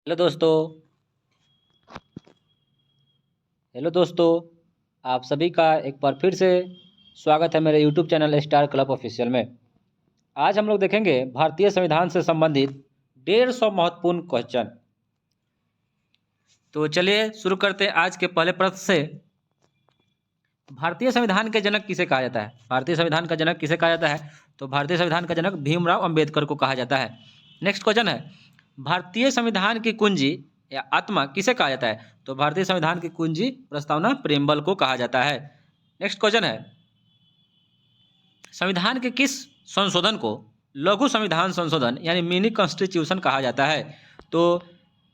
Hello दोस्तों। Hello दोस्तों, आप सभी का एक बार फिर से स्वागत है मेरे YouTube channel star club official में। आज हम लोग देखेंगे भारतीय संविधान से संबंधित 150 महत्वपूर्ण क्वेश्चन। तो चलिए शुरू करते हैं आज के पहले प्रश्न से। भारतीय संविधान के जनक किसे कहा जाता है? भारतीय संविधान का जनक किसे कहा जाता है? तो भारतीय संविधान का जनक भीमराव अंबेडकर को कहा जाता है। नेक्स्ट क्वेश्चन है, भारतीय संविधान की कुंजी या आत्मा किसे कहा जाता है? तो भारतीय संविधान की कुंजी प्रस्तावना प्रेमबल को कहा जाता है। नेक्स्ट क्वेश्चन है, संविधान के किस संशोधन को लघु संविधान संशोधन यानी मिनी कॉन्स्टिट्यूशन कहा जाता है? तो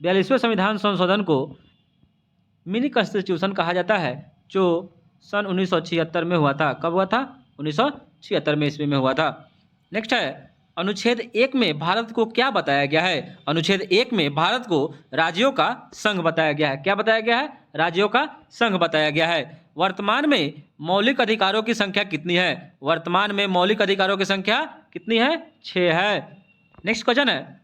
42वें संविधान संशोधन को मिनी कॉन्स्टिट्यूशन कहा जाता है, जो सन 1976 में हुआ था। कब हुआ था? 1976 में ईस्वी में हुआ था। नेक्स्ट है, अनुच्छेद 1 में भारत को क्या बताया गया है? अनुच्छेद 1 में भारत को राज्यों का संघ बताया गया है। क्या बताया गया है? राज्यों का संघ बताया गया है। वर्तमान में मौलिक अधिकारों की संख्या कितनी है? वर्तमान में मौलिक अधिकारों की संख्या कितनी है? 6 है। नेक्स्ट क्वेश्चन है,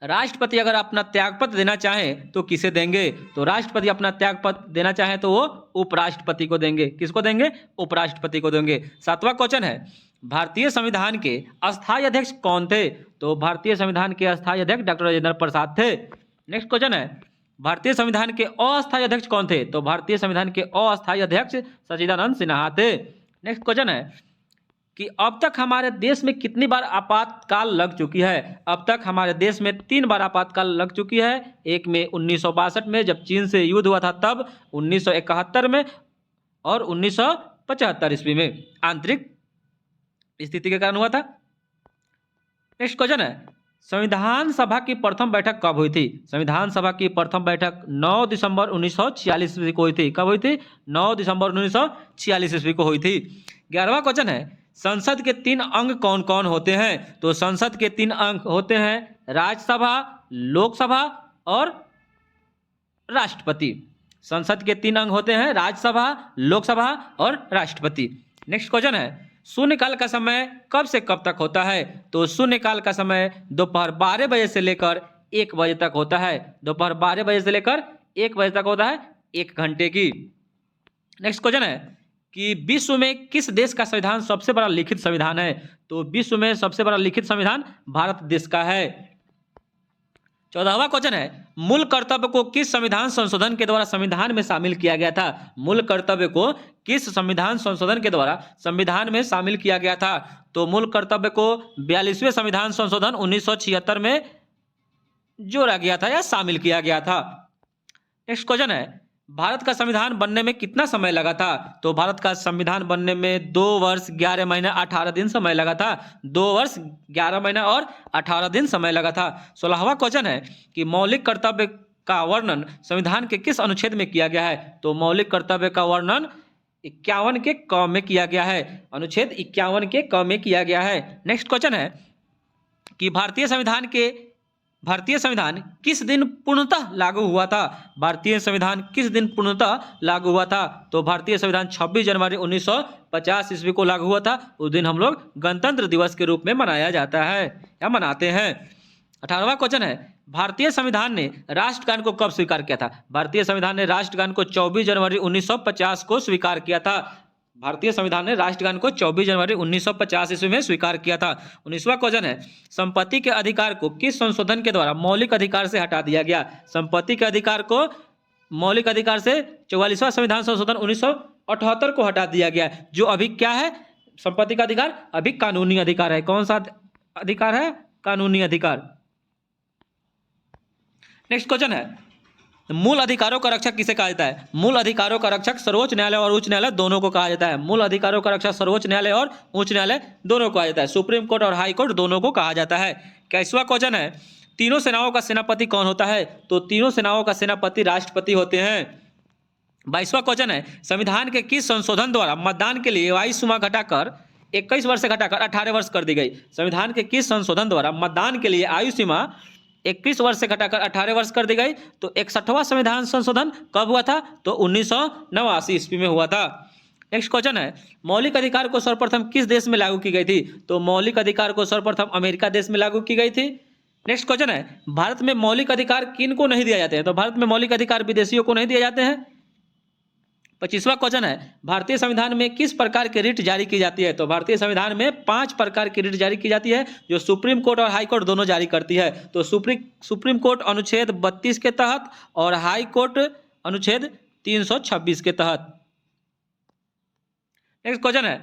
राष्ट्रपति अगर अपना त्यागपत्र देना चाहे तो किसे देंगे? तो राष्ट्रपति अपना त्यागपत्र देना चाहे तो वो उपराष्ट्रपति को देंगे। किसको देंगे? उपराष्ट्रपति को देंगे। 7वां क्वेश्चन है, भारतीय संविधान के अस्थायी अध्यक्ष कौन थे? तो भारतीय संविधान के अस्थायी अध्यक्ष डॉक्टर राजेंद्र प्रसाद थे। नेक्स्ट क्वेश्चन है, भारतीय संविधान के अस्थायी अध्यक्ष कौन थे? तो भारतीय संविधान के अस्थायी अध्यक्ष सच्चिदानंद सिन्हा थे। नेक्स्ट क्वेश्चन है कि अब तक हमारे देश में कितनी बार आपातकाल लग चुकी है? अब तक हमारे देश में 3 बार आपातकाल लग चुकी है। एक में 1962 में जब चीन से युद्ध हुआ था तब, 1971 में और 1975 ईस्वी में आंतरिक स्थिति के कारण हुआ था। नेक्स्ट क्वेश्चन है, संविधान सभा की प्रथम बैठक कब हुई थी? संविधान सभा की प्रथम बैठक 9 दिसंबर 1946 ईस्वी को हुई थी। कब हुई थी? 9 दिसंबर 1946 ईस्वी को हुई थी। 11वां क्वेश्चन है, संसद के 3 अंग कौन कौन होते हैं? तो संसद के 3 अंग होते हैं राज्यसभा, लोकसभा और राष्ट्रपति। संसद के 3 अंग होते हैं राज्यसभा, लोकसभा और राष्ट्रपति। नेक्स्ट क्वेश्चन है, शून्यकाल का समय कब से कब तक होता है? तो शून्यकाल का समय दोपहर 12 बजे से लेकर 1 बजे तक होता है। दोपहर 12 बजे से लेकर 1 बजे तक होता है, 1 घंटे की। नेक्स्ट क्वेश्चन है कि विश्व में किस देश का संविधान सबसे बड़ा लिखित संविधान है? तो विश्व में सबसे बड़ा लिखित संविधान भारत देश का है। 14वां क्वेश्चन है, मूल कर्तव्य को किस संविधान संशोधन के द्वारा संविधान में शामिल किया गया था? मूल कर्तव्य को किस संविधान संशोधन के द्वारा संविधान में शामिल किया गया था? तो मूल कर्तव्य को 42वें संविधान संशोधन 1976 में जोड़ा गया था या शामिल किया गया था। नेक्स्ट क्वेश्चन है, भारत का संविधान बनने में कितना समय लगा था? तो भारत का संविधान बनने में 2 वर्ष 11 महीने 18 दिन समय लगा था। 2 वर्ष 11 महीने और 18 दिन समय लगा था। 16वां क्वेश्चन है कि मौलिक कर्तव्य का वर्णन संविधान के किस अनुच्छेद में किया गया है? तो मौलिक कर्तव्य का वर्णन 51 के क में किया गया है। अनुच्छेद 51 के क में किया गया है। नेक्स्ट क्वेश्चन है कि भारतीय संविधान किस दिन पूर्णतः लागू हुआ था? भारतीय संविधान किस दिन पूर्णतः लागू हुआ था? तो भारतीय संविधान 26 जनवरी 1950 ईस्वी को लागू हुआ था। उस दिन हम लोग गणतंत्र दिवस के रूप में मनाया जाता है या मनाते हैं। 18वां क्वेश्चन है, भारतीय संविधान ने राष्ट्रगान को कब स्वीकार किया था? भारतीय संविधान ने राष्ट्रगान को 24 जनवरी 1950 को स्वीकार किया था। भारतीय संविधान ने राष्ट्रगान को 24 जनवरी 1950 ईस्वी में स्वीकार किया था। 19वां क्वेश्चन है, संपत्ति के अधिकार को किस संशोधन के द्वारा मौलिक अधिकार से हटा दिया गया? संपत्ति के अधिकार को मौलिक अधिकार से 44वां संविधान संशोधन 1978 को हटा दिया गया, जो अभी क्या है? संपत्ति का अधिकार अभी कानूनी अधिकार है। कौन सा अधिकार है? कानूनी अधिकार। नेक्स्ट क्वेश्चन है, मूल अधिकारों का रक्षक किसे कहा जाता है? मूल अधिकारों का रक्षक सर्वोच्च न्यायालय और उच्च न्यायालय दोनों को कहा जाता है। मूल अधिकारों का रक्षक सर्वोच्च न्यायालय और उच्च न्यायालय दोनों को कहा जाता है। सुप्रीम कोर्ट और हाई कोर्ट दोनों को कहा जाता है। 21वां क्वेश्चन है, तीनों सेनाओं का सेनापति कौन होता है? तो तीनों सेनाओं का सेनापति राष्ट्रपति होते हैं। 22वां क्वेश्चन है, संविधान के किस संशोधन द्वारा मतदान के लिए आयु सीमा घटाकर 21 वर्ष से घटाकर 18 वर्ष कर दी गई? संविधान के किस संशोधन द्वारा मतदान के लिए आयु सीमा 21 वर्ष से घटाकर 18 वर्ष कर दी गई? तो 61वां संविधान संशोधन कब हुआ था? तो 1989 ईस्वी में हुआ था। नेक्स्ट क्वेश्चन है, मौलिक अधिकार को सर्वप्रथम किस देश में लागू की गई थी? तो मौलिक अधिकार को सर्वप्रथम अमेरिका देश में लागू की गई थी। नेक्स्ट क्वेश्चन है, भारत में मौलिक अधिकार किन को नहीं दिए जाते हैं? तो भारत में मौलिक अधिकार विदेशियों को नहीं दिए जाते हैं। 25वां क्वेश्चन है, भारतीय संविधान में किस प्रकार की रिट जारी की जाती है? तो भारतीय संविधान में 5 प्रकार की रिट जारी की जाती है, जो सुप्रीम कोर्ट और हाई कोर्ट दोनों जारी करती है। तो सुप्रीम कोर्ट अनुच्छेद 32 के तहत और हाई कोर्ट अनुच्छेद 326 के तहत। नेक्स्ट क्वेश्चन है,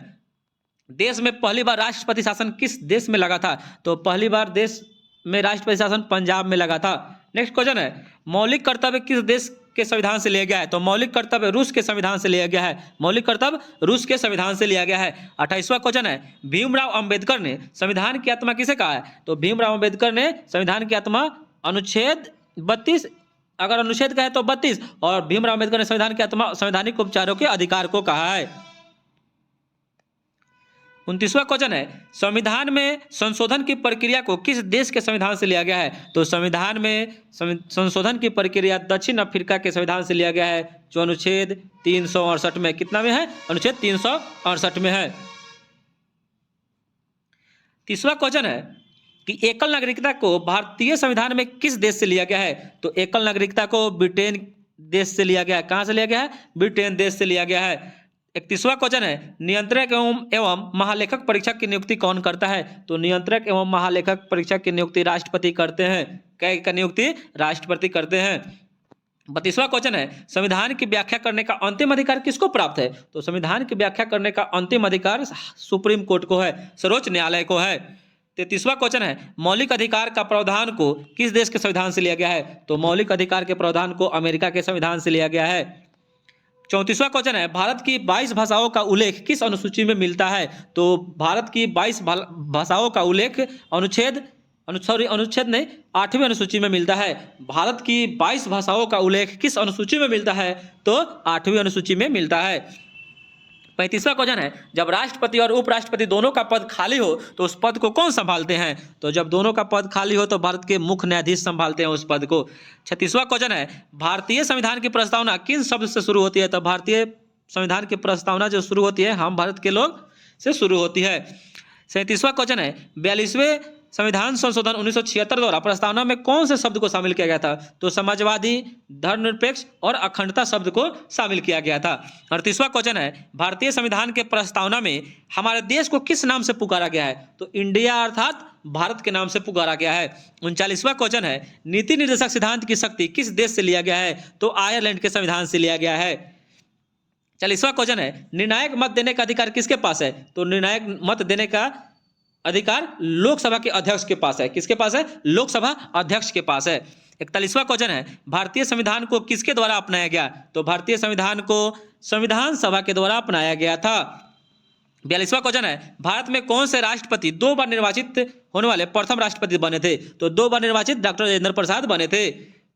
देश में पहली बार राष्ट्रपति शासन किस देश में लगा था? तो पहली बार देश में राष्ट्रपति शासन पंजाब में लगा था। नेक्स्ट क्वेश्चन है, मौलिक कर्तव्य किस देश के संविधान से लिया गया है? तो मौलिक कर्तव्य रूस के संविधान से लिया गया है। मौलिक कर्तव्य रूस के संविधान से लिया गया है। 28वां क्वेश्चन है, भीमराव अंबेडकर ने संविधान की आत्मा किसे कहा है? तो भीमराव अंबेडकर ने संविधान की आत्मा अनुच्छेद 32, अगर अनुच्छेद कहे तो 32, और भीमराव अंबेडकर ने संविधान की आत्मा संवैधानिक उपचारों के अधिकार को कहा है। 29वां क्वेश्चन है, संविधान में संशोधन की प्रक्रिया को किस देश के संविधान से लिया गया है? तो संविधान में संशोधन की प्रक्रिया दक्षिण अफ्रीका के संविधान से लिया गया है, जो अनुच्छेद 368 में, कितना में है? अनुच्छेद 368 में है। 30वां क्वेश्चन है कि एकल नागरिकता को भारतीय संविधान में किस देश से लिया गया है? तो एकल नागरिकता को ब्रिटेन देश से लिया गया है। कहां से लिया गया है? ब्रिटेन देश से लिया गया है। 31वां क्वेश्चन है, नियंत्रक एवं महालेखक परीक्षक की नियुक्ति कौन करता है? तो नियंत्रक एवं महालेखक परीक्षक की नियुक्ति राष्ट्रपति करते हैं। क्या नियुक्ति? राष्ट्रपति करते हैं। 32वां क्वेश्चन है, संविधान की व्याख्या करने का अंतिम अधिकार किसको प्राप्त है? तो संविधान की व्याख्या करने का अंतिम अधिकार सुप्रीम कोर्ट को है, सर्वोच्च न्यायालय को है। 33वां क्वेश्चन है, मौलिक अधिकार का प्रावधान को किस देश के संविधान से लिया गया है? तो मौलिक अधिकार के प्रावधान को अमेरिका के संविधान से लिया गया है। 34वां क्वेश्चन है, भारत की 22 भाषाओं का उल्लेख किस अनुसूची में मिलता है? तो भारत की 22 भाषाओं का उल्लेख अनुच्छेद 8वीं अनुसूची में मिलता है। भारत की 22 भाषाओं का उल्लेख किस अनुसूची में मिलता है? तो 8वीं अनुसूची में मिलता है। 35वां क्वेश्चन है, जब राष्ट्रपति और उपराष्ट्रपति दोनों का पद खाली हो तो उस पद को कौन संभालते हैं? तो जब दोनों का पद खाली हो तो भारत के मुख्य न्यायाधीश संभालते हैं उस पद को। 36वां क्वेश्चन है, भारतीय संविधान की प्रस्तावना किन शब्द से शुरू होती है? तो भारतीय संविधान की प्रस्तावना जो शुरू होती है हम भारत के लोग से शुरू होती है। 37वां क्वेश्चन है, 42वें संविधान संशोधन 1976 द्वारा प्रस्तावना में कौन से शब्द को शामिल किया गया था? तो समाजवादी, धर्मनिरपेक्ष और अखंडता शब्द को शामिल किया गया था। 38वां क्वेश्चन है, भारतीय संविधान के प्रस्तावना में हमारे देश को किस नाम से पुकारा गया है? तो इंडिया अर्थात भारत के नाम से पुकारा गया है। 39वां क्वेश्चन है, नीति निर्देशक सिद्धांत की शक्ति किस देश से लिया गया है? तो आयरलैंड के संविधान से लिया गया है। 40वां क्वेश्चन है, निर्णायक मत देने का अधिकार किसके पास है? तो निर्णायक मत देने का अधिकार लोकसभा के अध्यक्ष के पास है। किसके पास है? लोकसभा अध्यक्ष के पास है। 41वां क्वेश्चन है, भारतीय संविधान को किसके द्वारा अपनाया गया? तो भारतीय संविधान को संविधान सभा के द्वारा अपनाया गया था। 42वां क्वेश्चन है, भारत में कौन से राष्ट्रपति 2 बार निर्वाचित होने वाले प्रथम राष्ट्रपति बने थे? तो 2 बार निर्वाचित डॉक्टर राजेंद्र प्रसाद बने थे।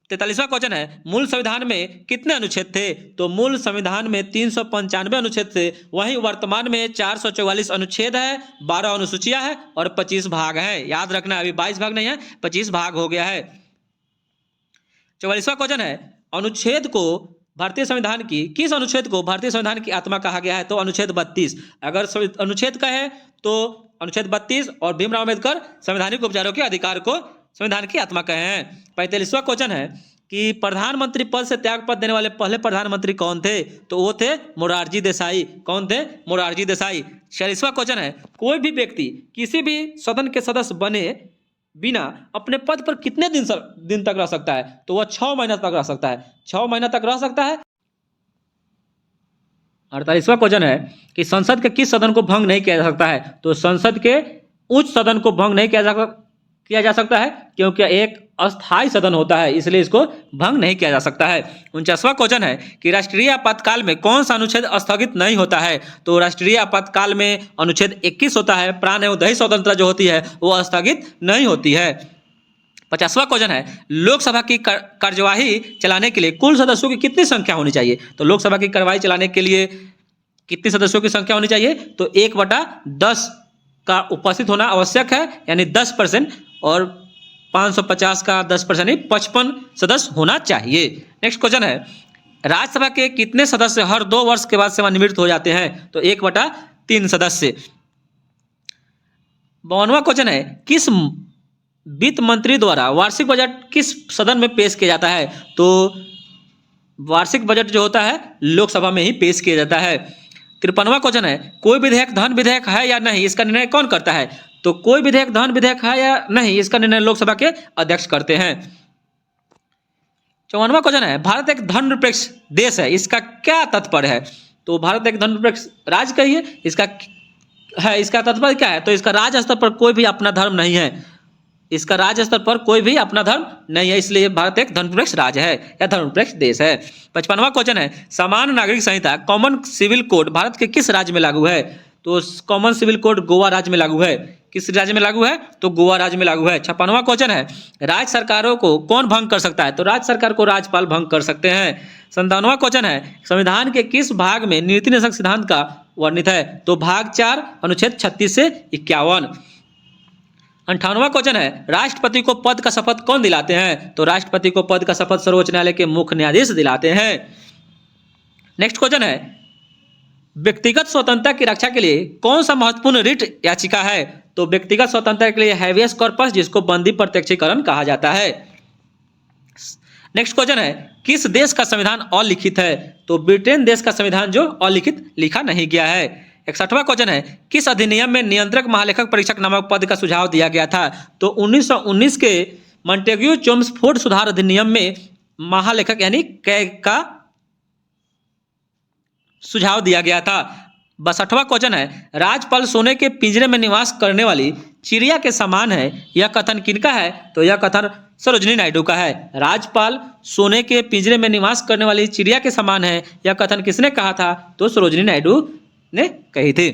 43वां क्वेश्चन है, मूल संविधान में कितने अनुच्छेद थे? तो मूल संविधान में 395 अनुच्छेद थे। वहीं वर्तमान में 444 अनुच्छेद है, 12 अनुसूचियां हैं और 25 भाग हैं। याद रखना, अभी 22 भाग नहीं है, 25 भाग हो गया है। 44वां क्वेश्चन है, अनुच्छेद को भारतीय संविधान की किस अनुच्छेद को भारतीय संविधान की आत्मा कहा गया है? तो अनुच्छेद 32। अगर अनुच्छेद का है तो अनुच्छेद 32 और भीमराव अम्बेडकर संवैधानिक उपचारों के अधिकार को संविधान की आत्मा कहे हैं। 45वां क्वेश्चन है कि प्रधानमंत्री पद से त्याग पद देने वाले पहले प्रधानमंत्री कौन थे? तो वो थे मोरारजी देसाई। कौन थे? मोरारजी देसाई। 46वां क्वेश्चन है, कोई भी व्यक्ति किसी भी सदन के सदस्य बने बिना अपने पद पर कितने दिन तक रह सकता है? तो वह 6 महीना तक रह सकता है। 6 महीना तक रह सकता है। 48वां क्वेश्चन है कि संसद के किस सदन को भंग नहीं किया जा सकता है? तो संसद के उच्च सदन को भंग नहीं किया जा सकता है क्योंकि एक अस्थायी सदन होता है, इसलिए इसको भंग नहीं किया जा सकता है। 49वां क्वेश्चन है कि राष्ट्रीय आपातकाल में कौन सा अनुच्छेद स्थगित नहीं होता है? तो राष्ट्रीय आपातकाल में अनुच्छेद 21 होता है। प्राण एवं दही स्वतंत्रता जो होती है वो स्थगित नहीं होती है। 50वां क्वेश्चन है, लोकसभा की कार्यवाही चलाने के लिए कुल सदस्यों की कितनी संख्या होनी चाहिए? तो लोकसभा की कार्यवाही चलाने के लिए कितने सदस्यों की संख्या होनी चाहिए? तो 1/10 का उपस्थित होना आवश्यक है, यानी 10%, और 550 का 10% यानी 55 सदस्य होना चाहिए। नेक्स्ट क्वेश्चन है, राज्यसभा के कितने सदस्य हर 2 वर्ष के बाद सेवानिवृत्त हो जाते हैं? तो 1/3 सदस्य। 52वां क्वेश्चन है, किस वित्त मंत्री द्वारा वार्षिक बजट किस सदन में पेश किया जाता है? तो वार्षिक बजट जो होता है लोकसभा में ही पेश किया जाता है। 53वां क्वेश्चन है, कोई विधेयक धन विधेयक है या नहीं, इसका निर्णय कौन करता है? तो कोई विधेयक धन विधेयक है या नहीं, इसका निर्णय लोकसभा के अध्यक्ष करते हैं। 54वां क्वेश्चन है, भारत एक धर्मनिरपेक्ष देश है, इसका क्या तात्पर्य है? तो भारत एक धर्मनिरपेक्ष राज्य कहिए, इसका तात्पर्य क्या है? तो इसका राज्य स्तर पर कोई भी अपना धर्म नहीं है, इसका राज्य स्तर पर कोई भी अपना धर्म नहीं है, इसलिए भारत एक धर्मनिरपेक्ष राज्य है या धर्मनिरपेक्ष देश है। 55वां क्वेश्चन है, समान नागरिक संहिता कॉमन सिविल कोड भारत के किस राज्य में लागू है? तो कॉमन सिविल कोड गोवा राज्य में लागू है। किस राज्य में लागू है? तो गोवा राज्य में लागू है। 56वां क्वेश्चन है, राज्य सरकारों को कौन भंग कर सकता है? तो राज्य सरकार को राज्यपाल भंग कर सकते हैं। 57वां क्वेश्चन है, संविधान के किस भाग में नीति निषेध सिद्धांत का वर्णित है? तो भाग 4 अनुच्छेद 36 से 51। 58वां क्वेश्चन है, राष्ट्रपति को पद का शपथ कौन दिलाते हैं? तो राष्ट्रपति को पद का शपथ सर्वोच्च न्यायालय के मुख्य न्यायाधीश दिलाते हैं। नेक्स्ट क्वेश्चन है, व्यक्तिगत स्वतंत्रता की रक्षा के लिए कौन सा महत्वपूर्ण रिट याचिका है? तो व्यक्तिगत स्वतंत्रता के लिए हैवियस कॉर्पस, जिसको बंदी प्रत्यक्षीकरण कहा जाता है। नेक्स्ट क्वेश्चन है, किस देश का संविधान अलिखित है? तो ब्रिटेन देश का संविधान जो अलिखित लिखा नहीं गया है। 61वां क्वेश्चन है, किस अधिनियम में नियंत्रक महालेखक परीक्षक नामक पद का सुझाव दिया गया था? तो 1919 के मॉन्टेग्यू चोम्स्फोर्ड सुधार अधिनियम में महालेखक यानी कैग का सुझाव दिया गया था। 62वां क्वेश्चन है, राजपाल सोने के पिंजरे में निवास करने वाली चिड़िया के समान है, यह कथन किनका है? तो यह कथन सरोजिनी नायडू का है। राजपाल सोने के पिंजरे में निवास करने वाली चिड़िया के समान है, यह कथन किसने कहा था? तो सरोजिनी नायडू ने कही थी।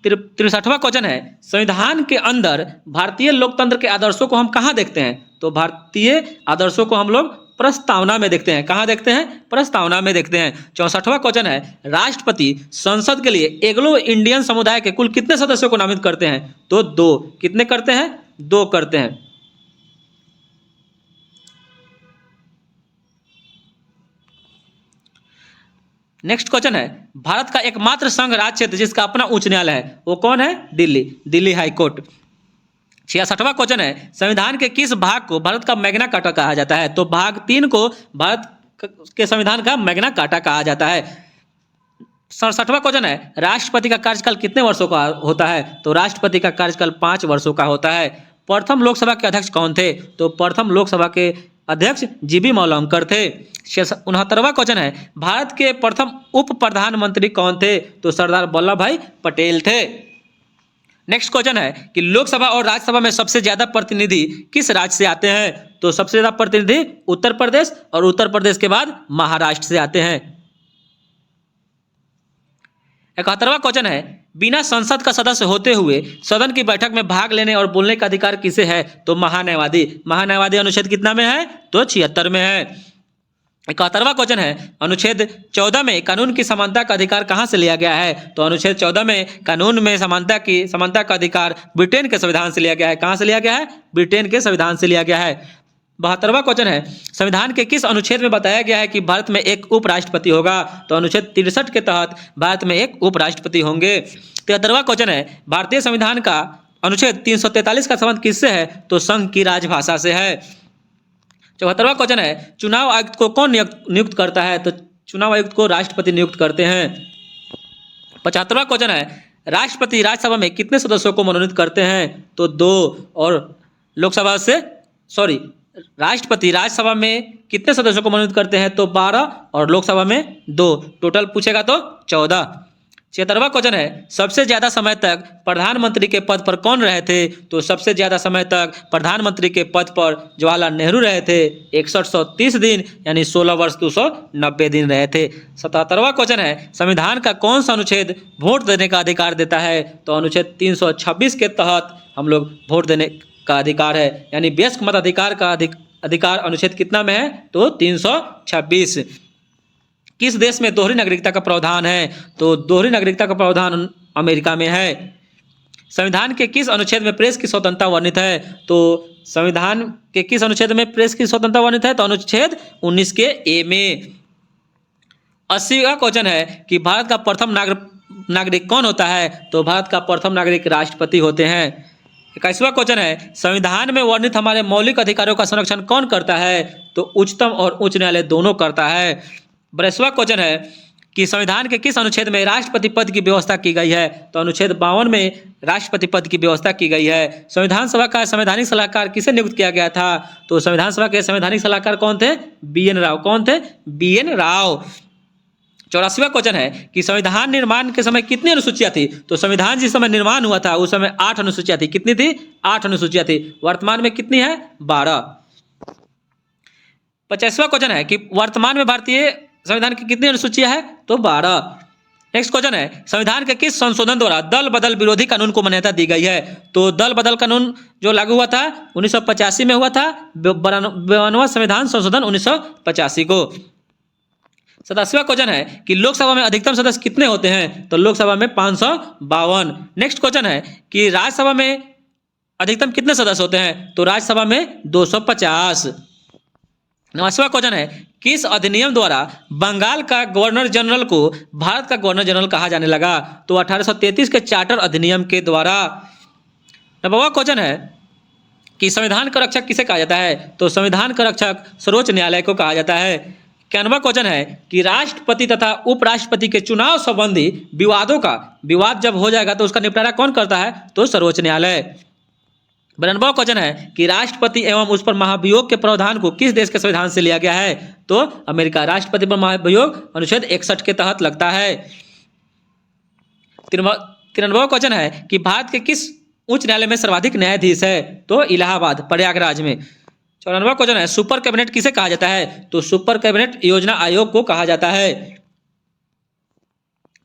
63वां क्वेश्चन है, संविधान के अंदर भारतीय लोकतंत्र के आदर्शों को हम कहाँ देखते हैं? तो भारतीय आदर्शों को हम लोग प्रस्तावना में देखते हैं। कहाँ देखते हैं? प्रस्तावना में देखते हैं। 64वां क्वेश्चन है, राष्ट्रपति संसद के लिए एंग्लो इंडियन समुदाय के कुल कितने सदस्यों को नामित करते हैं? तो 2। कितने करते हैं? 2 करते हैं। नेक्स्ट क्वेश्चन है, भारत का एकमात्र संघ राज्य क्षेत्र जिसका अपना उच्च न्यायालय है वो कौन है? Delhi high court. 66वां क्वेश्चन है, संविधान के किस भाग को भारत का मैग्ना कार्टा कहा जाता है? तो भाग 3 को भारत के संविधान का मैग्ना कार्टा कहा जाता है। 67वां क्वेश्चन है, राष्ट्रपति का कार्यकाल कितने वर्षों का होता है? तो राष्ट्रपति का कार्यकाल 5 वर्षों का होता है। प्रथम लोकसभा के अध्यक्ष कौन थे? तो प्रथम लोकसभा के अध्यक्ष जीबी मौलंकर थे। 69वां क्वेश्चन है, भारत के प्रथम उप प्रधानमंत्री कौन थे? तो सरदार वल्लभ भाई पटेल थे। नेक्स्ट क्वेश्चन है कि लोकसभा और राज्यसभा में सबसे ज्यादा प्रतिनिधि किस राज्य से आते हैं? तो सबसे ज्यादा प्रतिनिधि उत्तर प्रदेश, और उत्तर प्रदेश के बाद महाराष्ट्र से आते हैं। 71वां क्वेश्चन है, बिना संसद का सदस्य होते हुए सदन की बैठक में भाग लेने और बोलने का अधिकार किसे है? तो महान्यायवादी अनुच्छेद कितना में है? तो 76 में है। 71वां क्वेश्चन है, अनुच्छेद 14 में कानून की समानता का अधिकार कहां से लिया गया है? तो अनुच्छेद 14 में कानून में समानता का अधिकार ब्रिटेन के संविधान से लिया गया है। कहां से लिया गया है? ब्रिटेन के संविधान से लिया गया है। 72वां क्वेश्चन है, संविधान के किस अनुच्छेद में बताया गया है कि भारत में एक उपराष्ट्रपति होगा? तो अनुच्छेद 63 के तहत भारत में एक उपराष्ट्रपति होंगे। 73वां क्वेश्चन है, भारतीय संविधान का अनुच्छेद 343 का संबंध किससे है? तो संघ की राजभाषा से है। 74वां क्वेश्चन है, चुनाव आयुक्त को कौन नियुक्त करता है? तो चुनाव आयुक्त को राष्ट्रपति नियुक्त करते हैं। 75वां क्वेश्चन है, राष्ट्रपति राज्यसभा में कितने सदस्यों को मनोनीत करते हैं? तो 2। और लोकसभा से राष्ट्रपति राज्यसभा में कितने सदस्यों को मनोनीत करते हैं? तो 12, और लोकसभा में 2। टोटल पूछेगा तो 14। 76वां क्वेश्चन है, सबसे ज्यादा समय तक प्रधानमंत्री के पद पर कौन रहे थे? तो सबसे ज्यादा समय तक प्रधानमंत्री के पद पर जवाहरलाल नेहरू रहे थे। 6130 दिन यानी 16 वर्ष 290 दिन रहे थे। 77वां क्वेश्चन है, संविधान का कौन सा अनुच्छेद वोट देने का अधिकार देता है? तो अनुच्छेद 326 के तहत हम लोग वोट देने का अधिकार है, यानी वयस्क मताधिकार का अधिकार अनुच्छेद कितना में है? तो 326। किस देश में दोहरी नागरिकता का प्रावधान है? तो दोहरी नागरिकता का प्रावधान अमेरिका में है। संविधान के किस अनुच्छेद में प्रेस की स्वतंत्रता वर्णित है? तो संविधान के किस अनुच्छेद में प्रेस की स्वतंत्रता वर्णित है? तो अनुच्छेद 19 के ए में। 80वां क्वेश्चन है कि भारत का प्रथम नागरिक कौन होता है? तो भारत का प्रथम नागरिक राष्ट्रपति होते हैं। 21वां क्वेश्चन है, संविधान में वर्णित हमारे मौलिक अधिकारों का संरक्षण कौन करता है? तो उच्चतम और उच्च न्यायालय दोनों करता है। 22वां क्वेश्चन है कि संविधान के किस अनुच्छेद में राष्ट्रपति पद की व्यवस्था की गई है? तो अनुच्छेद 52 में राष्ट्रपति पद की व्यवस्था की गई है। संविधान सभा का संवैधानिक सलाहकार किसे नियुक्त किया गया था? तो संविधान सभा के संवैधानिक सलाहकार कौन थे? BN राव। कौन थे? BN राव। 84वां क्वेश्चन है कि संविधान निर्माण के समय कितनी अनुसूचियां थी? तो संविधान जिस समय निर्माण हुआ था उस समय 8 अनुसूचियां थी। कितनी थी? 8 अनुसूचियां थी। वर्तमान में कितनी है? 12। 50वां क्वेश्चन है कि वर्तमान में भारतीय संविधान की कितनी अनुसूचियां है? तो 12। नेक्स्ट क्वेश्चन है, संविधान के किस संशोधन द्वारा दल बदल विरोधी कानून को मान्यता दी गई है? तो दल बदल कानून जो लागू हुआ था 1985 में हुआ था। 52वां संविधान संशोधन 1985 को। 87वां क्वेश्चन है कि लोकसभा में अधिकतम सदस्य कितने होते हैं? तो लोकसभा में 552। नेक्स्ट क्वेश्चन है कि राज्यसभा में अधिकतम कितने सदस्य होते हैं? तो राज्यसभा में 250। 9वां क्वेश्चन है, किस अधिनियम द्वारा बंगाल का गवर्नर जनरल को भारत का गवर्नर जनरल कहा जाने लगा? तो 1833 के चार्टर अधिनियम के द्वारा। 9वां क्वेश्चन है कि संविधान का रक्षक किसे कहा जाता है? तो संविधान का रक्षक सर्वोच्च न्यायालय को कहा जाता है। 91वां क्वेश्चन है कि राष्ट्रपति तथा उपराष्ट्रपति के चुनाव संबंधी विवाद जब हो जाएगा तो उसका निपटारा कौन करता है? तो सर्वोच्च न्यायालय। 92वां क्वेश्चन है कि राष्ट्रपति एवं उस पर महाभियोग के प्रावधान को किस देश के संविधान से लिया गया है? तो अमेरिका। राष्ट्रपति पर महाभियोग अनुच्छेद 61 के तहत लगता है। 93वां क्वेश्चन है कि भारत के किस उच्च न्यायालय में सर्वाधिक न्यायाधीश है? तो इलाहाबाद, प्रयागराज में। 94वां क्वेश्चन है, सुपर कैबिनेट किसे कहा जाता है? तो सुपर कैबिनेट योजना आयोग को कहा जाता है।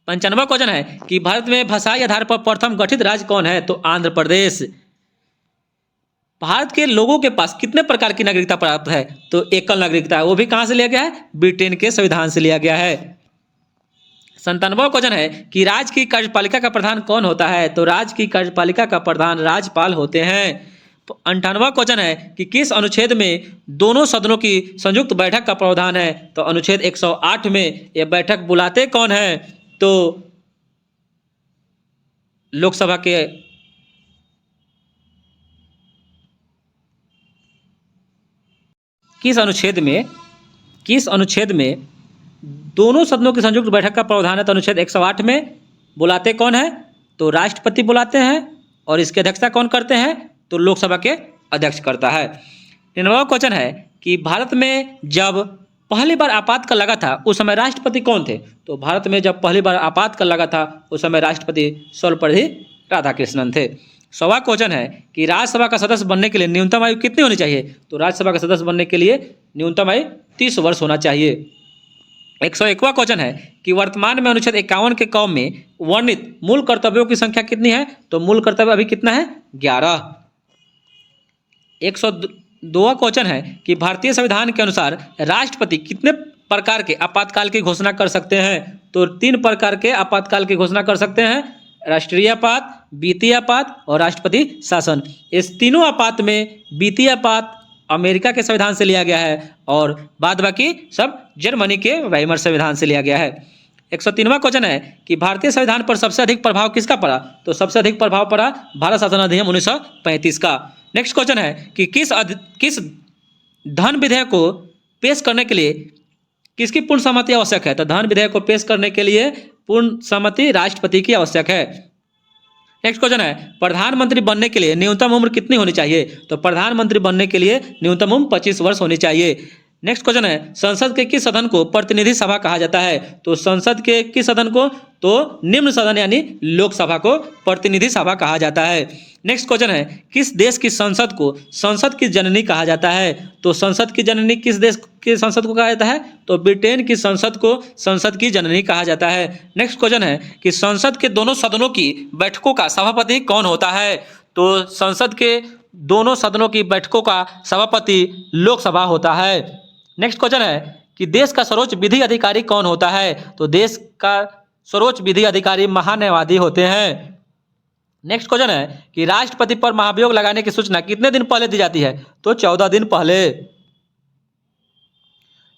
95वां क्वेश्चन है कि भारत में भाषाई आधार पर प्रथम गठित राज्य कौन है? तो आंध्र प्रदेश। भारत के लोगों के पास कितने प्रकार की नागरिकता प्राप्त है? तो एकल नागरिकता है। वो भी कहां से लिया गया है? ब्रिटेन के संविधान से लिया गया है। 97वां क्वेश्चन है कि राज्य की कार्यपालिका का प्रधान कौन होता है? तो राज्य की कार्यपालिका का प्रधान राज्यपाल होते हैं। 98वां क्वेश्चन है कि किस अनुच्छेद में दोनों सदनों की संयुक्त बैठक का प्रावधान है? तो अनुच्छेद 108 में। यह बैठक बुलाते कौन है? तो लोकसभा के किस अनुच्छेद में दोनों सदनों की संयुक्त बैठक का प्रावधान है? तो अनुच्छेद 108 में। बुलाते कौन है? तो राष्ट्रपति बुलाते हैं। और इसकी अध्यक्षता कौन करते हैं? तो लोकसभा के अध्यक्ष करता है। 99वां क्वेश्चन है कि भारत में जब पहली बार आपातकाल लगा था उस समय राष्ट्रपति कौन थे? तो भारत में जब पहली बार आपातकाल लगा था उस समय राष्ट्रपति सर्वपल्ली राधाकृष्णन थे। 100वां क्वेश्चन है कि राज्यसभा का सदस्य बनने के लिए न्यूनतम आयु कितनी होनी चाहिए? तो राज्यसभा का सदस्य बनने के लिए न्यूनतम आयु 30 वर्ष होना चाहिए। 101वां क्वेश्चन है कि वर्तमान में अनुच्छेद 51 के क में वर्णित मूल कर्तव्यों की संख्या कितनी है? तो मूल कर्तव्य अभी कितना है? 11। 102वां क्वेश्चन है कि भारतीय संविधान के अनुसार राष्ट्रपति कितने प्रकार के आपातकाल की घोषणा कर सकते हैं? तो 3 प्रकार के आपातकाल की घोषणा कर सकते हैं। राष्ट्रीय आपात, वित्तीय आपात और राष्ट्रपति शासन। इस तीनों आपात में वित्तीय आपात अमेरिका के संविधान से लिया गया है और बाद बाकी सब जर्मनी के वाइमर संविधान से लिया गया है। 103वां क्वेश्चन है कि भारतीय संविधान पर सबसे अधिक प्रभाव किसका पड़ा? तो सबसे अधिक प्रभाव पड़ा भारत शासन अधिनियम 1935 का। नेक्स्ट क्वेश्चन है कि किस धन विधेयक को पेश करने के लिए किसकी पूर्ण सहमति आवश्यक है? तो धन विधेयक को पेश करने के लिए पूर्ण सहमति राष्ट्रपति की आवश्यक है। नेक्स्ट क्वेश्चन है प्रधानमंत्री बनने के लिए न्यूनतम उम्र कितनी होनी चाहिए? तो प्रधानमंत्री बनने के लिए न्यूनतम उम्र 25 वर्ष होनी चाहिए। नेक्स्ट क्वेश्चन है संसद के किस सदन को प्रतिनिधि सभा कहा जाता है? तो संसद के किस सदन को? तो निम्न सदन यानी लोकसभा को प्रतिनिधि सभा कहा जाता है। नेक्स्ट क्वेश्चन है किस देश की संसद को संसद की जननी कहा जाता है? तो संसद की जननी किस देश की संसद को कहा जाता है? तो ब्रिटेन की संसद को संसद की जननी कहा जाता है। नेक्स्ट क्वेश्चन है कि संसद के दोनों सदनों की बैठकों का सभापति कौन होता है? तो संसद के दोनों सदनों की बैठकों का सभापति लोकसभा होता है। नेक्स्ट क्वेश्चन है कि देश का सर्वोच्च विधि अधिकारी कौन होता है? तो देश का सर्वोच्च विधि अधिकारी महान्यायवादी होते हैं। नेक्स्ट क्वेश्चन है कि राष्ट्रपति पर महाभियोग लगाने की सूचना कितने दिन पहले दी जाती है? तो 14 दिन पहले।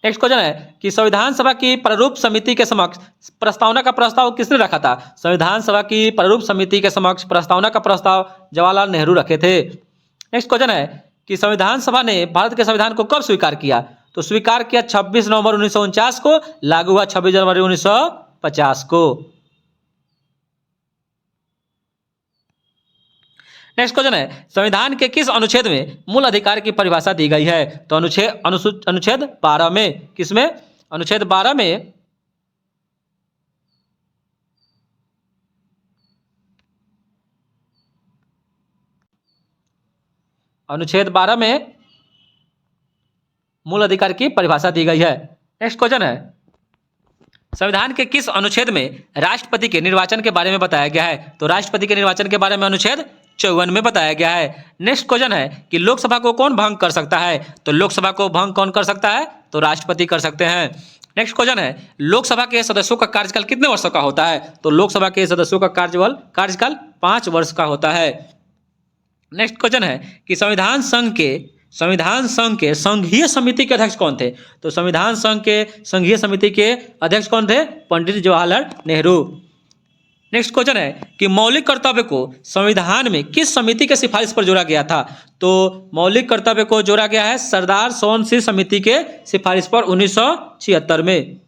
नेक्स्ट क्वेश्चन है कि संविधान सभा की प्रारूप समिति के समक्ष प्रस्तावना का प्रस्ताव किसने रखा था? संविधान सभा की प्रारूप समिति के समक्ष प्रस्तावना का प्रस्ताव जवाहरलाल नेहरू रखे थे। नेक्स्ट क्वेश्चन है कि संविधान सभा ने भारत के संविधान को कब स्वीकार किया? तो स्वीकार किया 26 नवंबर 1949 को, लागू हुआ 26 जनवरी 1950 को। नेक्स्ट क्वेश्चन है संविधान के किस अनुच्छेद में मूल अधिकार की परिभाषा दी गई है? तो अनुच्छेद 12 में। किसमें? अनुच्छेद 12 में अनुच्छेद 12 में मूल अधिकार की परिभाषा दी गई है। नेक्स्ट क्वेश्चन है संविधान के किस अनुच्छेद में राष्ट्रपति के निर्वाचन के बारे में बताया गया है? तो राष्ट्रपति के निर्वाचन के बारे में अनुच्छेद 54 में बताया गया है। नेक्स्ट क्वेश्चन है कि लोकसभा को कौन भंग कर सकता है? तो लोकसभा को भंग कौन कर सकता है? तो राष्ट्रपति कर सकते हैं। नेक्स्ट क्वेश्चन है लोकसभा के सदस्यों का कार्यकाल कितने वर्षों का होता है? तो लोकसभा के सदस्यों का कार्यकाल 5 वर्ष का होता है। नेक्स्ट क्वेश्चन है कि संविधान संघ के संघीय समिति के अध्यक्ष कौन थे? तो संविधान संघ के संघीय समिति के अध्यक्ष कौन थे? पंडित जवाहरलाल नेहरू। नेक्स्ट क्वेश्चन है कि मौलिक कर्तव्य को संविधान में किस समिति के सिफारिश पर जोड़ा गया था? तो मौलिक कर्तव्य को जोड़ा गया है सरदार सोनसिंह समिति के सिफारिश पर 1976 में।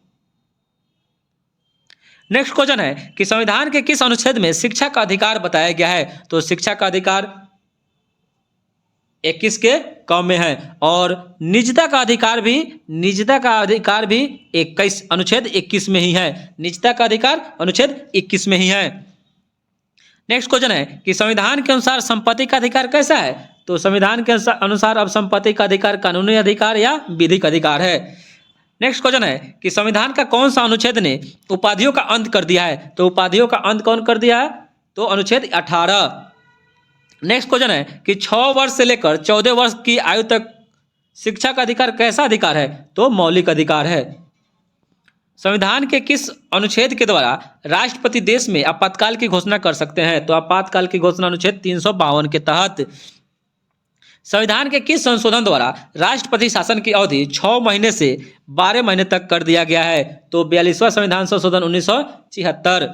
नेक्स्ट क्वेश्चन है कि संविधान के किस अनुच्छेद में शिक्षा का अधिकार बताया गया है? तो शिक्षा का अधिकार 21 के कम में है और निजता का अधिकार भी 21 अनुच्छेद 21 में ही है। निजता का अधिकार अनुच्छेद 21 में ही है। नेक्स्ट क्वेश्चन है कि संविधान के अनुसार संपत्ति का अधिकार कैसा है? तो संविधान के अनुसार अब संपत्ति का अधिकार कानूनी अधिकार या विधिक अधिकार है। नेक्स्ट क्वेश्चन है कि संविधान का कौन सा अनुच्छेद ने उपाधियों का अंत कर दिया है? तो उपाधियों का अंत कौन कर दिया है? तो अनुच्छेद 18। नेक्स्ट क्वेश्चन है कि 6 वर्ष से लेकर 14 वर्ष की आयु तक शिक्षा का अधिकार कैसा अधिकार है? तो मौलिक अधिकार है। संविधान के किस अनुच्छेद के द्वारा राष्ट्रपति देश में आपातकाल की घोषणा कर सकते हैं? तो आपातकाल की घोषणा अनुच्छेद 352 के तहत। संविधान के किस संशोधन द्वारा राष्ट्रपति शासन की अवधि 6 महीने से 12 महीने तक कर दिया गया है? तो 42वां संविधान संशोधन 1976।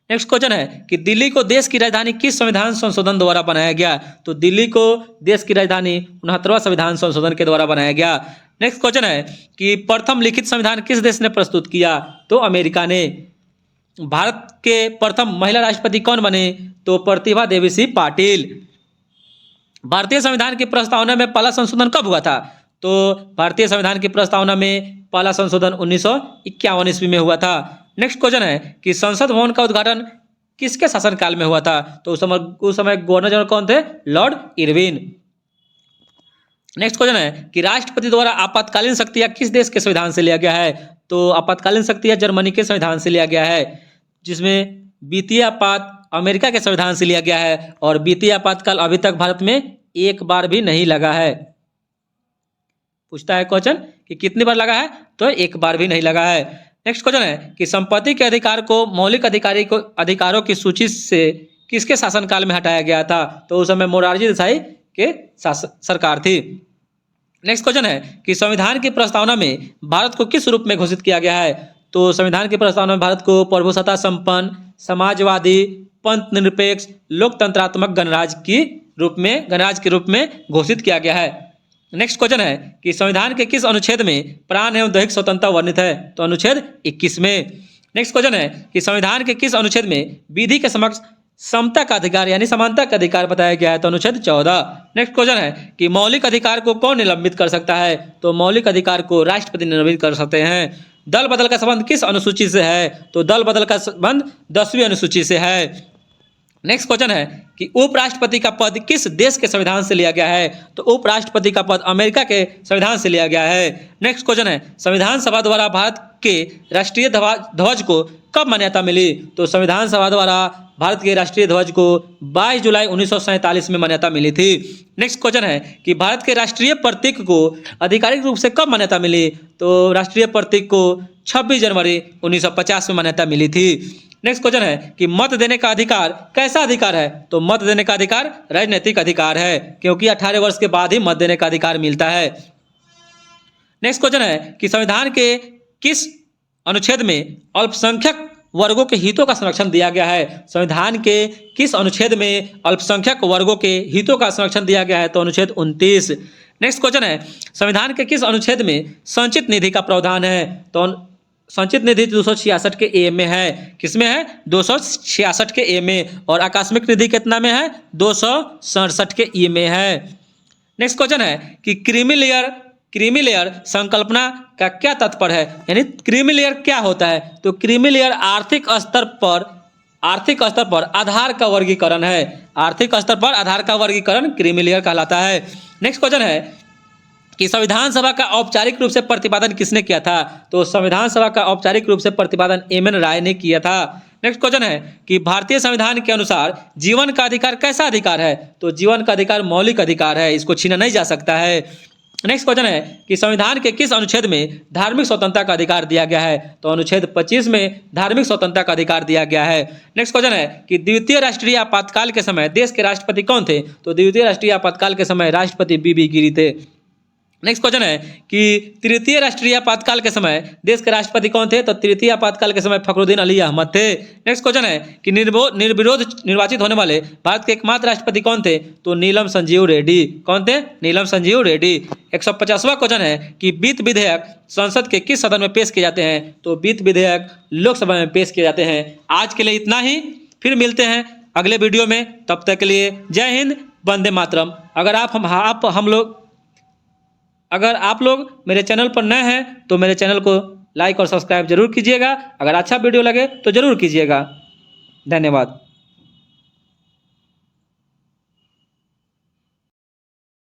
नेक्स्ट क्वेश्चन है कि दिल्ली को देश की राजधानी किस संविधान संशोधन द्वारा बनाया गया? तो दिल्ली को देश की राजधानी 69वां संविधान संशोधन के द्वारा बनाया गया। नेक्स्ट क्वेश्चन है कि प्रथम लिखित संविधान किस देश ने प्रस्तुत किया? तो अमेरिका ने। भारत के प्रथम महिला राष्ट्रपति कौन बने? तो प्रतिभा देवी सिंह पाटिल। भारतीय संविधान की प्रस्तावना में पहला संशोधन कब हुआ था? तो भारतीय संविधान की प्रस्तावना में पहला संशोधन 1951 ईस्वी में हुआ था। नेक्स्ट क्वेश्चन है कि संसद भवन का उद्घाटन किसके शासनकाल में हुआ था? तो उस समय गवर्नर जनरल कौन थे? Lord Irwin. नेक्स्ट क्वेश्चन है कि राष्ट्रपति द्वारा आपातकालीन शक्तियां किस देश के संविधान से लिया गया है? तो आपातकालीन शक्तियां जर्मनी के संविधान से लिया गया है, जिसमें वित्तीय आपात अमेरिका के संविधान से लिया गया है और वित्तीय आपातकाल अभी तक भारत में एक बार भी नहीं लगा है। पूछता है क्वेश्चन कि कितनी बार लगा है? तो एक बार भी नहीं लगा है। नेक्स्ट क्वेश्चन है कि संपत्ति के अधिकार को मौलिक अधिकारों की सूची से किसके शासनकाल में हटाया गया था? तो उस समय मोरारजी देसाई के सरकार थी। नेक्स्ट क्वेश्चन है कि संविधान की प्रस्तावना में भारत को किस रूप में घोषित किया गया है? तो संविधान की प्रस्तावना में भारत को प्रभुसत्ता संपन्न, समाजवादी, पंथ निरपेक्ष, लोकतंत्रात्मक गणराज्य के रूप में घोषित किया गया है। नेक्स्ट क्वेश्चन है कि संविधान के किस अनुच्छेद में प्राण एवं दैहिक स्वतंत्रता वर्णित है? तो अनुच्छेद 21 में। नेक्स्ट क्वेश्चन है कि संविधान के किस अनुच्छेद में विधि के समक्ष समता का अधिकार यानी समानता का अधिकार बताया गया है? तो अनुच्छेद 14। नेक्स्ट क्वेश्चन है कि मौलिक अधिकार को कौन निलंबित कर सकता है? तो मौलिक अधिकार को राष्ट्रपति निलंबित कर सकते हैं। दल बदल का संबंध किस अनुसूची से है? तो दल बदल का संबंध 10वीं अनुसूची से है। नेक्स्ट क्वेश्चन है कि उपराष्ट्रपति का पद किस देश के संविधान से लिया गया है? तो उपराष्ट्रपति का पद अमेरिका के संविधान से लिया गया है। नेक्स्ट क्वेश्चन है संविधान सभा द्वारा भारत के राष्ट्रीय ध्वज को कब मान्यता मिली? तो संविधान सभा द्वारा भारत के राष्ट्रीय ध्वज को 22 जुलाई 1947 में मान्यता मिली थी। नेक्स्ट क्वेश्चन है कि भारत के राष्ट्रीय प्रतीक को आधिकारिक रूप से कब मान्यता मिली? तो राष्ट्रीय प्रतीक को 26 जनवरी 1950 में मान्यता मिली थी। नेक्स्ट क्वेश्चन है कि मत देने का अधिकार कैसा अधिकार है? तो मत देने का अधिकार राजनीतिक अधिकार है, क्योंकि 18 वर्ष के बाद ही मत देने का अधिकार मिलता है। नेक्स्ट क्वेश्चन है कि संविधान के किस अनुच्छेद में अल्पसंख्यक वर्गों के हितों का संरक्षण दिया गया है? संविधान के किस अनुच्छेद में अल्पसंख्यक वर्गों के हितों का संरक्षण दिया गया है? तो अनुच्छेद 29। नेक्स्ट क्वेश्चन है संविधान के किस अनुच्छेद में संचित निधि का प्रावधान है? तो संचित निधि 266 के ए में है। किसमें है? 266 के ए में। और आकस्मिक निधि कितना में है? 267 के ई में है। नेक्स्ट क्वेश्चन है कि क्रीमी लेयर संकल्पना का क्या तात्पर्य है? यानी क्रीमी लेयर क्या होता है? तो क्रीमी लेयर आर्थिक स्तर पर आधार का वर्गीकरण है। आर्थिक स्तर पर आधार का वर्गीकरण क्रीमी लेयर कहलाता है। नेक्स्ट क्वेश्चन है कि संविधान सभा का औपचारिक रूप से प्रतिपादन किसने किया था? तो संविधान सभा का औपचारिक रूप से प्रतिपादन एम.एन. राय ने किया था। नेक्स्ट क्वेश्चन है कि भारतीय संविधान के अनुसार जीवन का अधिकार कैसा अधिकार है? तो जीवन का अधिकार मौलिक अधिकार है, इसको छीना नहीं जा सकता है। नेक्स्ट क्वेश्चन है कि संविधान के किस अनुच्छेद में धार्मिक स्वतंत्रता का अधिकार दिया गया है? तो अनुच्छेद 25 में धार्मिक स्वतंत्रता का अधिकार दिया गया है। नेक्स्ट क्वेश्चन है कि द्वितीय राष्ट्रीय आपातकाल के समय देश के राष्ट्रपति कौन थे? तो द्वितीय राष्ट्रीय आपातकाल के समय राष्ट्रपति बी.बी. गिरी थे। नेक्स्ट क्वेश्चन है कि तृतीय राष्ट्रीय आपातकाल के समय देश के राष्ट्रपति कौन थे? तो तृतीय आपातकाल के समय फखरुद्दीन अली अहमद थे। नेक्स्ट क्वेश्चन है कि निर्विरोध निर्वाचित होने वाले भारत के एकमात्र राष्ट्रपति कौन थे? तो नीलम संजीव रेड्डी। कौन थे? नीलम संजीव रेड्डी। 150वां क्वेश्चन है कि वित्त विधेयक संसद के किस सदन में पेश किए जाते हैं? तो वित्त विधेयक लोकसभा में पेश किए जाते हैं। आज के लिए इतना ही, फिर मिलते हैं अगले वीडियो में। तब तक के लिए जय हिंद, वंदे मातरम। अगर आप लोग मेरे चैनल पर नए हैं तो मेरे चैनल को लाइक और सब्सक्राइब जरूर कीजिएगा। अगर अच्छा वीडियो लगे तो जरूर कीजिएगा। धन्यवाद।